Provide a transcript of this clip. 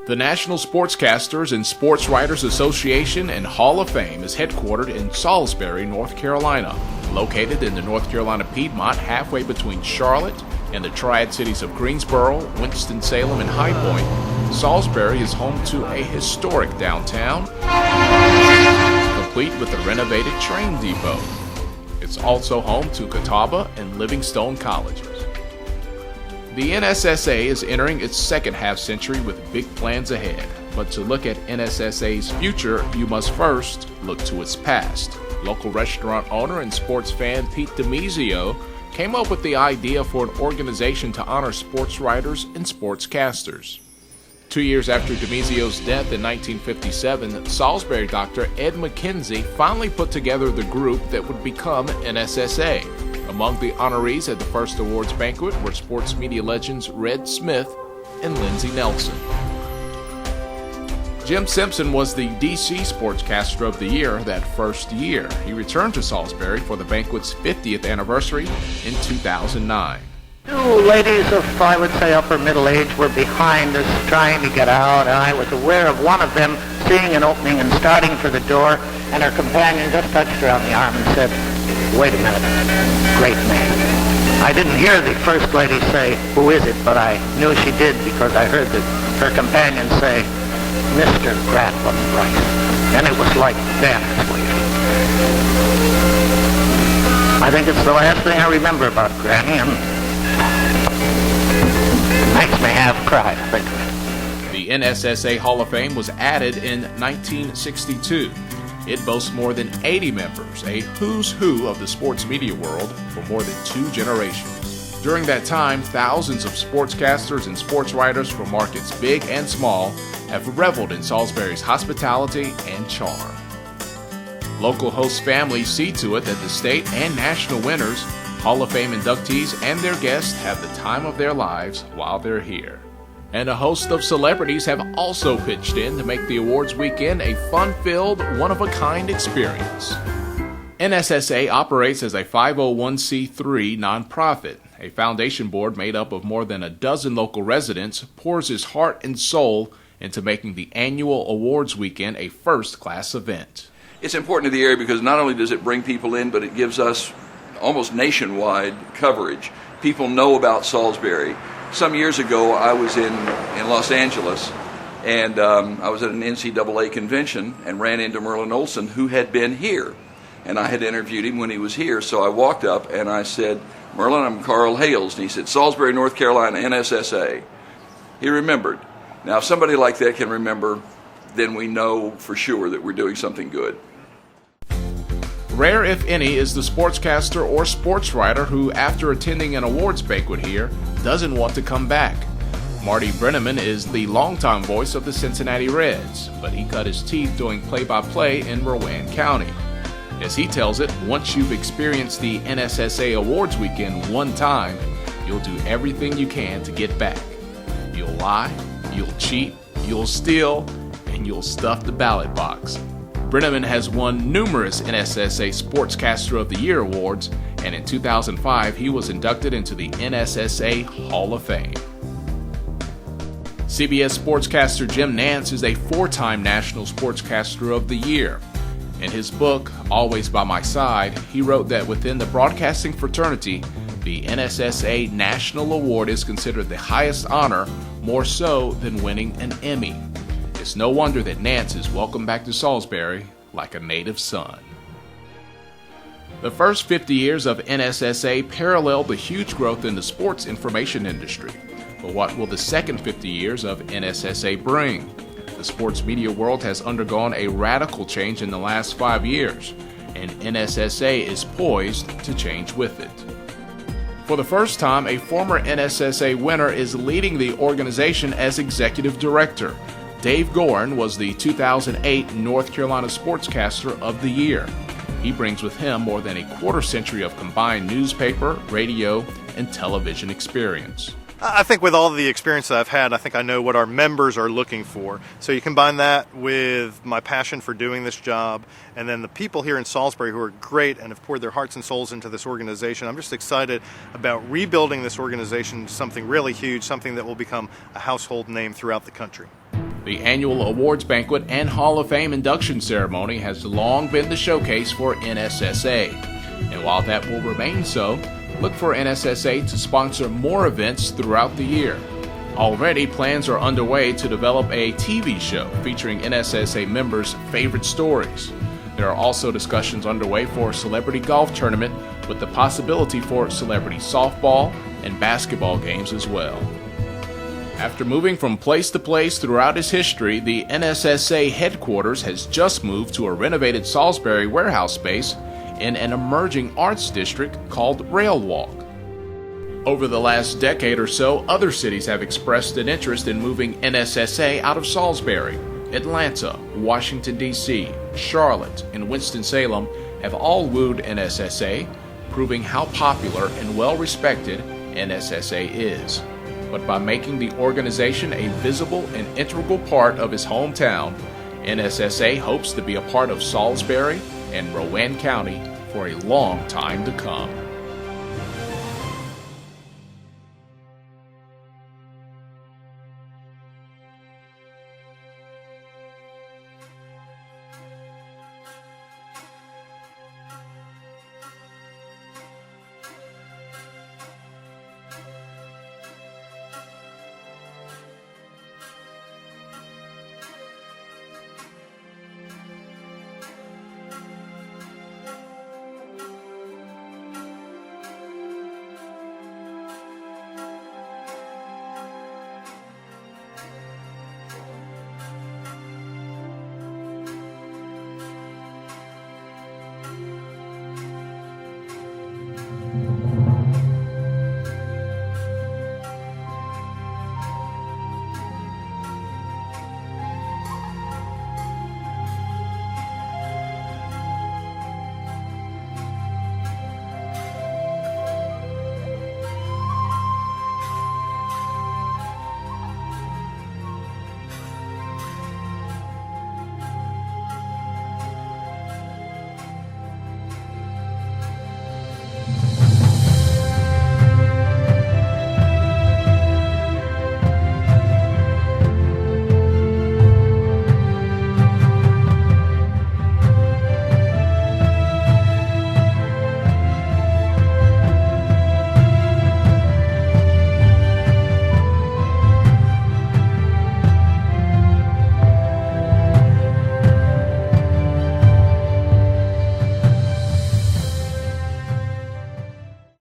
The National Sportscasters and Sportswriters Association and Hall of Fame is headquartered in Salisbury, North Carolina. Located in the North Carolina Piedmont, halfway between Charlotte and the triad cities of Greensboro, Winston-Salem, and High Point, Salisbury is home to a historic downtown, complete with a renovated train depot. It's also home to Catawba and Livingstone colleges. The NSSA is entering its second half-century with big plans ahead. But to look at NSSA's future, you must first look to its past. Local restaurant owner and sports fan Pete DiMizio came up with the idea for an organization to honor sports writers and sportscasters. 2 years after DiMizio's death in 1957, Salisbury doctor Ed McKenzie finally put together the group that would become NSSA. Among the honorees at the first awards banquet were sports media legends Red Smith and Lindsey Nelson. Jim Simpson was the DC Sportscaster of the Year that first year. He returned to Salisbury for the banquet's 50th anniversary in 2009. Two ladies of, I would say, upper middle age were behind us trying to get out, and I was aware of one of them seeing an opening and starting for the door, and her companion just touched her on the arm and said, "Wait a minute, great man." I didn't hear the first lady say, "Who is it?" but I knew she did because I heard her companion say, "Mr. Grantland Rice." And it was like Dan's lady. I think it's the last thing I remember about Granny, and makes me half cry to think of it. The NSSA Hall of Fame was added in 1962. It boasts more than 80 members, a who's who of the sports media world for more than 2 generations. During that time, thousands of sportscasters and sportswriters from markets big and small have reveled in Salisbury's hospitality and charm. Local host families see to it that the state and national winners, Hall of Fame inductees, and their guests have the time of their lives while they're here. And a host of celebrities have also pitched in to make the awards weekend a fun-filled, one-of-a-kind experience. NSSA operates as a 501c3 nonprofit. A foundation board made up of more than a dozen local residents pours its heart and soul into making the annual awards weekend a first-class event. It's important to the area because not only does it bring people in, but it gives us almost nationwide coverage. People know about Salisbury. Some years ago, I was in Los Angeles, and I was at an NCAA convention and ran into Merlin Olsen, who had been here. And I had interviewed him when he was here, so I walked up and I said, "Merlin, I'm Carl Hales." And he said, "Salisbury, North Carolina, NSSA." He remembered. Now, if somebody like that can remember, then we know for sure that we're doing something good. Rare, if any, is the sportscaster or sportswriter who, after attending an awards banquet here, doesn't want to come back. Marty Brenneman is the longtime voice of the Cincinnati Reds, but he cut his teeth doing play-by-play in Rowan County. As he tells it, once you've experienced the NSSA Awards weekend one time, you'll do everything you can to get back. You'll lie, you'll cheat, you'll steal, and you'll stuff the ballot box. Brenneman has won numerous NSSA Sportscaster of the Year awards, and in 2005 he was inducted into the NSSA Hall of Fame. CBS sportscaster Jim Nantz is a 4-time National Sportscaster of the Year. In his book, Always by My Side, he wrote that within the broadcasting fraternity, the NSSA National Award is considered the highest honor, more so than winning an Emmy. It's no wonder that Nantz is welcomed back to Salisbury like a native son. The first 50 years of NSSA paralleled the huge growth in the sports information industry. But what will the second 50 years of NSSA bring? The sports media world has undergone a radical change in the last 5 years, and NSSA is poised to change with it. For the first time, a former NSSA winner is leading the organization as executive director. Dave Gorin was the 2008 North Carolina Sportscaster of the Year. He brings with him more than a quarter century of combined newspaper, radio, and television experience. I think with all the experience that I've had, I think I know what our members are looking for. So you combine that with my passion for doing this job, and then the people here in Salisbury who are great and have poured their hearts and souls into this organization. I'm just excited about rebuilding this organization to something really huge, something that will become a household name throughout the country. The annual awards banquet and Hall of Fame induction ceremony has long been the showcase for NSSA. And while that will remain so, look for NSSA to sponsor more events throughout the year. Already, plans are underway to develop a TV show featuring NSSA members' favorite stories. There are also discussions underway for a celebrity golf tournament with the possibility for celebrity softball and basketball games as well. After moving from place to place throughout its history, the NSSA headquarters has just moved to a renovated Salisbury warehouse space in an emerging arts district called Rail Walk. Over the last decade or so, other cities have expressed an interest in moving NSSA out of Salisbury. Atlanta, Washington, D.C., Charlotte, and Winston-Salem have all wooed NSSA, proving how popular and well-respected NSSA is. But by making the organization a visible and integral part of his hometown, NSSA hopes to be a part of Salisbury and Rowan County for a long time to come.